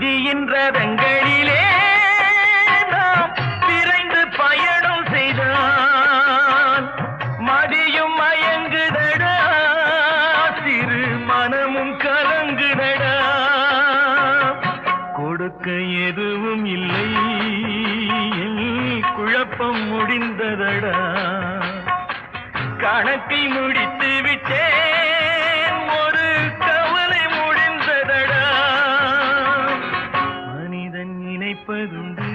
விதியின் ரதங்களிலே நாம் விரைந்து பயணம் செய்தால் மதியும் மயங்குதடா, சிறு மனமும் கலங்குதடா. கொடுக்க எதுவும் இல்லை, குழப்பம் முடிந்ததடா. கணக்கை முடித்து விட்டேன், ஒரு கவலை முடிந்ததடா. மனிதன் நினைப்பதுண்டு